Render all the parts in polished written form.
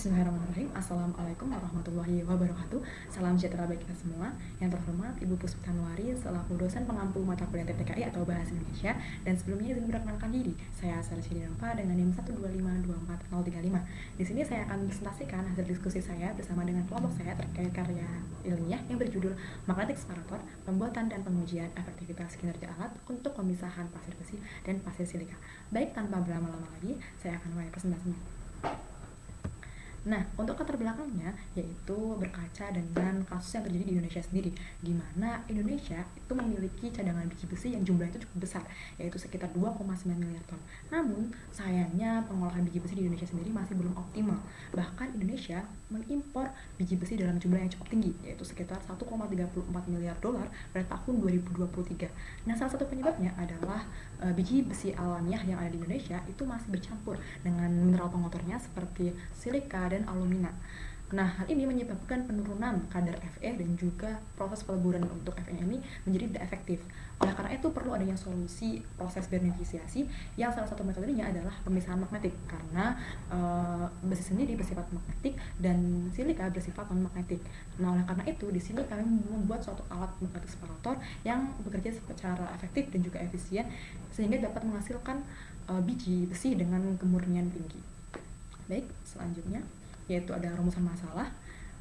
Bismillahirrahmanirrahim. Assalamualaikum warahmatullahi wabarakatuh. Salam sejahtera bagi kita semua. Yang terhormat Ibu Puspita Nuari selaku dosen pengampu mata kuliah TPKI atau Bahasa Indonesia, dan sebelumnya izin memperkenalkan diri. Saya Sarasidi Nova dengan NIM 125244035. Di sini saya akan presentasikan hasil diskusi saya bersama dengan kelompok saya terkait karya ilmiah yang berjudul Magnetic Separator, Pembuatan dan Pengujian Efektivitas Kinerja Alat untuk Pemisahan Pasir Besi dan Pasir Silika. Baik, tanpa berlama-lama lagi, saya akan mulai presentasinya. Nah, untuk latar belakangnya yaitu berkaca dengan kasus yang terjadi di Indonesia sendiri, di mana Indonesia itu memiliki cadangan biji besi yang jumlahnya itu cukup besar, yaitu sekitar 2,9 miliar ton. Namun, sayangnya pengolahan biji besi di Indonesia sendiri masih belum optimal. Bahkan Indonesia mengimpor biji besi dalam jumlah yang cukup tinggi, yaitu sekitar 1,34 miliar dolar pada tahun 2023. Nah, salah satu penyebabnya adalah biji besi alamiah yang ada di Indonesia itu masih bercampur dengan mineral pengotornya seperti silika dan alumina. Nah, hal ini menyebabkan penurunan kadar Fe dan juga proses peleburan untuk Fe ini menjadi tidak efektif. Oleh karena itu perlu adanya solusi proses beneficiasi yang salah satu metodenya adalah pemisahan magnetik, karena besi sendiri bersifat magnetik dan silika bersifat non-magnetik. Nah, oleh karena itu di sini kami membuat suatu alat magnetic separator yang bekerja secara efektif dan juga efisien sehingga dapat menghasilkan biji besi dengan kemurnian tinggi. Baik, selanjutnya yaitu ada rumusan masalah.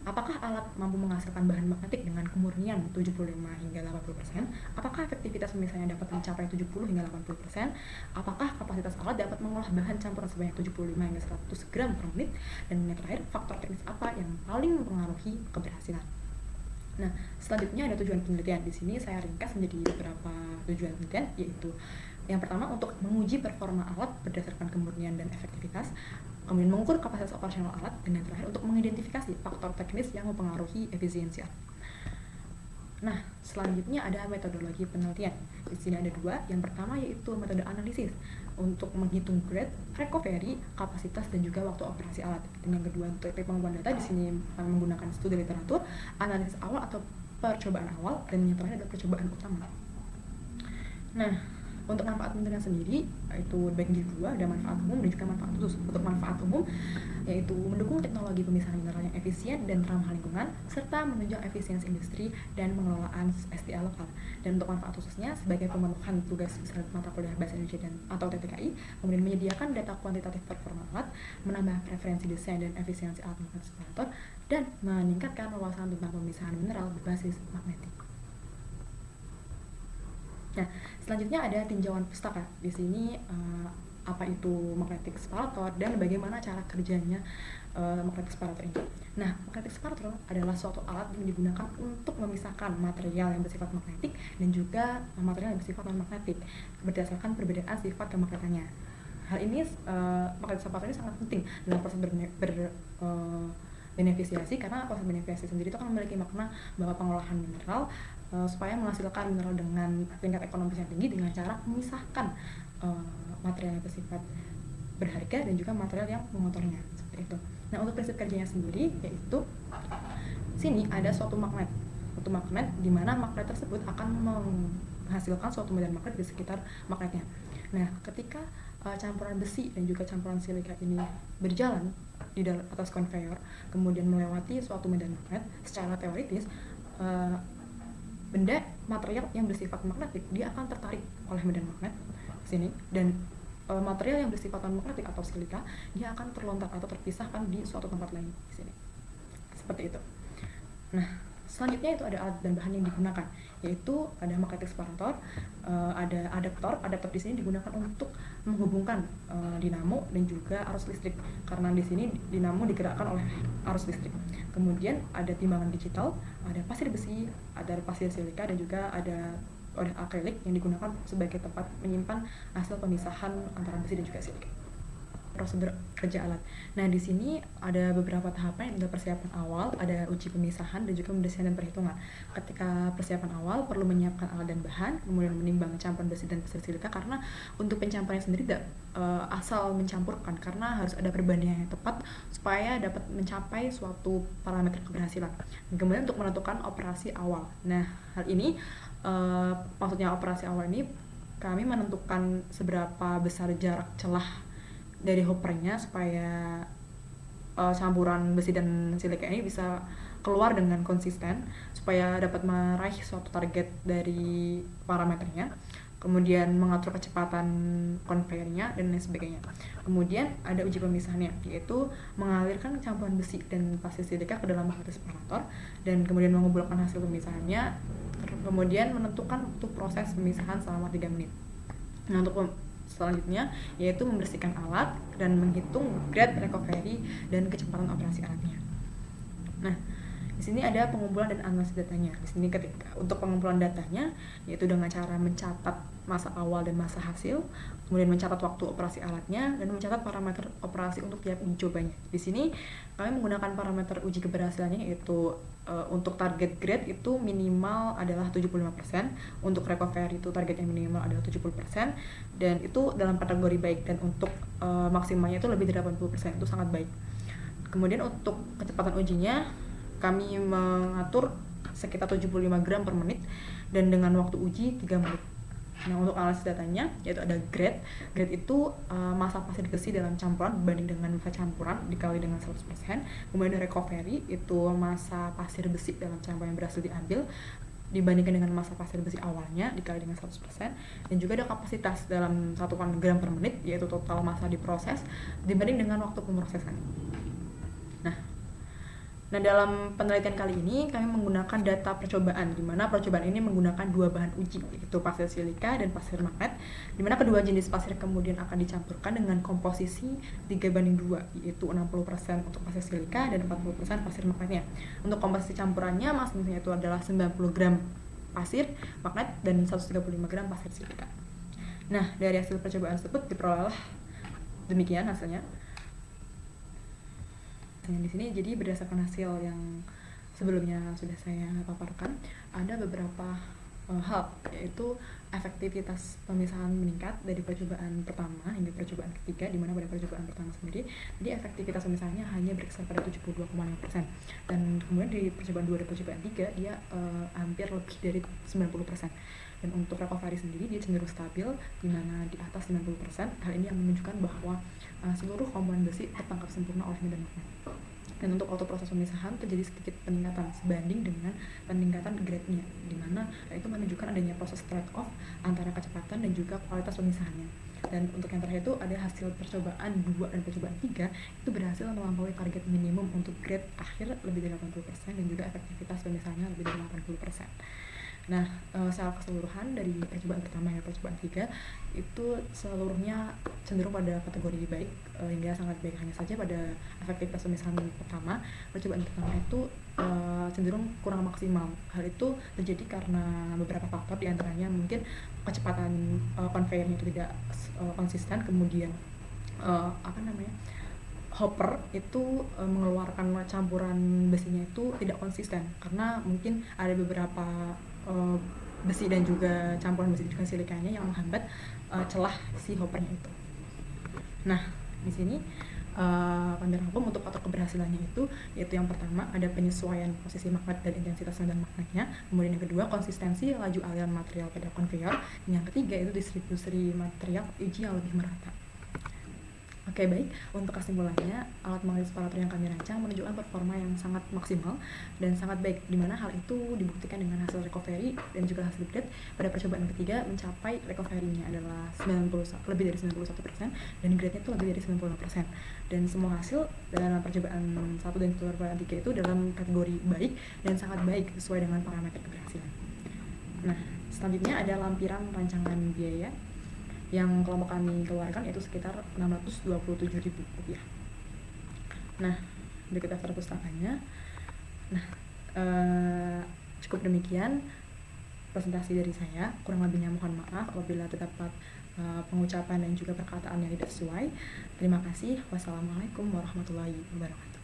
Apakah alat mampu menghasilkan bahan magnetik dengan kemurnian 75 hingga 80%? Apakah efektivitas pemisahannya dapat mencapai 70 hingga 80%? Apakah kapasitas alat dapat mengolah bahan campuran sebanyak 75 hingga 100 gram per menit? Dan yang terakhir, faktor teknis apa yang paling mempengaruhi keberhasilan? Nah, selanjutnya ada tujuan penelitian. Di sini saya ringkas menjadi beberapa tujuan penelitian, yaitu yang pertama untuk menguji performa alat berdasarkan kemurnian dan efektivitas, kemudian mengukur kapasitas operasional alat, dan yang terakhir untuk mengidentifikasi faktor teknis yang mempengaruhi efisiensi alat. Nah, selanjutnya ada metodologi penelitian. Di sini ada dua. Yang pertama yaitu metode analisis untuk menghitung grade, recovery, kapasitas, dan juga waktu operasi alat. Dan yang kedua untuk pengumpulan data, di sini menggunakan studi literatur, analisis awal atau percobaan awal, dan yang terakhir adalah percobaan utama. Nah, untuk manfaat penelitian sendiri itu bagi dua, ada manfaat umum dan juga manfaat khusus. Untuk manfaat umum yaitu mendukung teknologi pemisahan mineral yang efisien dan ramah lingkungan, serta menunjang efisiensi industri dan pengelolaan SDA lokal. Dan untuk manfaat khususnya sebagai pemenuhan tugas mata kuliah Bahasa Indonesia dan atau TPKI, kemudian menyediakan data kuantitatif performa alat, menambah preferensi desain dan efisiensi alat magnetic separator, dan meningkatkan wawasan tentang pemisahan mineral berbasis magnetik. Nah, selanjutnya ada tinjauan pustaka. Di sini apa itu magnetic separator dan bagaimana cara kerjanya magnetic separator ini. Nah, magnetic separator adalah suatu alat yang digunakan untuk memisahkan material yang bersifat magnetik dan juga material yang bersifat non-magnetik berdasarkan perbedaan sifat kemagnetannya. Hal ini magnetic separator ini sangat penting dalam proses beneficiasi, karena proses beneficiasi sendiri itu kan memiliki makna bahwa pengolahan mineral supaya menghasilkan mineral dengan tingkat ekonomis yang tinggi dengan cara memisahkan material yang bersifat berharga dan juga material yang mengotornya, seperti itu. Nah, untuk prinsip kerjanya sendiri yaitu sini ada suatu magnet di mana magnet tersebut akan menghasilkan suatu medan magnet di sekitar magnetnya. Nah, ketika campuran besi dan juga campuran silika ini berjalan di atas konveyor, kemudian melewati suatu medan magnet, secara teoritis benda material yang bersifat magnetik dia akan tertarik oleh medan magnet sini, dan material yang bersifat non magnetik atau silika dia akan terlontar atau terpisahkan di suatu tempat lain di sini, seperti itu. Nah, selanjutnya itu ada alat dan bahan yang digunakan, yaitu ada magnetic separator, ada adaptor di sini digunakan untuk menghubungkan dinamo dan juga arus listrik, karena di sini dinamo digerakkan oleh arus listrik. Kemudian ada timbangan digital, ada pasir besi, ada pasir silika, dan juga ada akrilik yang digunakan sebagai tempat menyimpan hasil pemisahan antara besi dan juga silika. Prosedur kerja alat. Nah, di sini ada beberapa tahapan, yang ada persiapan awal, ada uji pemisahan, dan juga mendesain dan perhitungan. Ketika persiapan awal perlu menyiapkan alat dan bahan, kemudian menimbang campuran besi dan pasir silika, karena untuk pencampurannya sendiri tidak asal mencampurkan, karena harus ada perbandingan yang tepat supaya dapat mencapai suatu parameter keberhasilan. Dan kemudian untuk menentukan operasi awal. Nah, hal ini maksudnya operasi awal ini kami menentukan seberapa besar jarak celah dari hoppernya supaya campuran besi dan silika ini bisa keluar dengan konsisten supaya dapat meraih suatu target dari parameternya, kemudian mengatur kecepatan konveyernya dan lain sebagainya. Kemudian ada uji pemisahannya, yaitu mengalirkan campuran besi dan pasir silika ke dalam magnetic separator dan kemudian mengumpulkan hasil pemisahannya, kemudian menentukan waktu proses pemisahan selama 3 menit. Nah, untuk selanjutnya yaitu membersihkan alat dan menghitung grade recovery dan kecepatan operasi alatnya. Nah, di sini ada pengumpulan dan analisis datanya. Di sini ketika untuk pengumpulan datanya yaitu dengan cara mencatat masa awal dan masa hasil, kemudian mencatat waktu operasi alatnya dan mencatat parameter operasi untuk tiap uji cobanya. Di sini kami menggunakan parameter uji keberhasilannya yaitu untuk target grade itu minimal adalah 75%, untuk recovery itu target yang minimal adalah 70%, dan itu dalam kategori baik, dan untuk maksimalnya itu lebih dari 80%, itu sangat baik. Kemudian untuk kecepatan ujinya kami mengatur sekitar 75 gram per menit dan dengan waktu uji 3 menit. Nah, untuk analisis datanya yaitu ada grade itu masa pasir besi dalam campuran dibanding dengan masa campuran dikali dengan 100%. Kemudian ada recovery, itu masa pasir besi dalam campuran yang berhasil diambil dibandingkan dengan masa pasir besi awalnya dikali dengan 100%. Dan juga ada kapasitas dalam satuan gram per menit, yaitu total masa diproses dibanding dengan waktu pemrosesan. Nah, dalam penelitian kali ini kami menggunakan data percobaan, di mana percobaan ini menggunakan 2 bahan uji, yaitu pasir silika dan pasir magnet, di mana kedua jenis pasir kemudian akan dicampurkan dengan komposisi 3:2, yaitu 60% untuk pasir silika dan 40% pasir magnetnya. Untuk komposisi campurannya masing-masing itu adalah 90 gram pasir magnet dan 135 gram pasir silika. Nah, dari hasil percobaan tersebut diperoleh demikian hasilnya. Di sini jadi berdasarkan hasil yang sebelumnya sudah saya paparkan, ada beberapa hal, yaitu efektivitas pemisahan meningkat dari percobaan pertama hingga percobaan ketiga, di mana pada percobaan pertama sendiri jadi efektivitas pemisahannya hanya berkisar pada 72,5%, dan kemudian di percobaan 2 dan percobaan 3 dia hampir lebih dari 90%. Dan untuk recovery sendiri dia cenderung stabil di mana di atas 90%. Hal ini yang menunjukkan bahwa seluruh komponen besi tertangkap sempurna oleh medan magnet. Dan untuk auto proses pemisahan terjadi sedikit peningkatan sebanding dengan peningkatan grade-nya, di mana itu menunjukkan adanya proses trade-off antara kecepatan dan juga kualitas pemisahannya. Dan untuk yang terakhir itu ada hasil percobaan 2 dan percobaan 3 itu berhasil melampaui target minimum untuk grade akhir lebih dari 80% dan juga efektivitas pemisahannya lebih dari 80%. Nah, secara keseluruhan dari percobaan pertama hingga percobaan 3 itu seluruhnya cenderung pada kategori baik hingga sangat baik. Hanya saja pada efektivitas pemisahan pertama, percobaan pertama itu cenderung kurang maksimal. Hal itu terjadi karena beberapa faktor, diantaranya mungkin kecepatan konveyernya itu tidak konsisten, kemudian hopper itu mengeluarkan campuran besinya itu tidak konsisten karena mungkin ada beberapa besi dan juga campuran besi juga silikanya yang menghambat celah si hoppernya itu. Nah, di sini kami rangkum untuk faktor keberhasilannya itu, yaitu yang pertama ada penyesuaian posisi magnet dan intensitas medan magnetnya, kemudian yang kedua konsistensi laju aliran material pada konveyor, dan yang ketiga itu distribusi material uji yang lebih merata. Oke, baik. Untuk kesimpulannya, alat magnetic separator yang kami rancang menunjukkan performa yang sangat maksimal dan sangat baik, di mana hal itu dibuktikan dengan hasil recovery dan juga hasil grade pada percobaan ketiga mencapai recovery-nya adalah lebih dari 91% dan grade-nya itu lebih dari 95%. Dan semua hasil dalam percobaan 1 dan percobaan 3 itu dalam kategori baik dan sangat baik sesuai dengan parameter keberhasilan. Nah, selanjutnya ada lampiran rancangan biaya yang kelompok kami keluarkan yaitu sekitar Rp627.000. Nah, berikut daftar pustakannya. Nah, cukup demikian presentasi dari saya. Kurang lebihnya mohon maaf apabila terdapat pengucapan dan juga perkataan yang tidak sesuai. Terima kasih. Wassalamualaikum warahmatullahi wabarakatuh.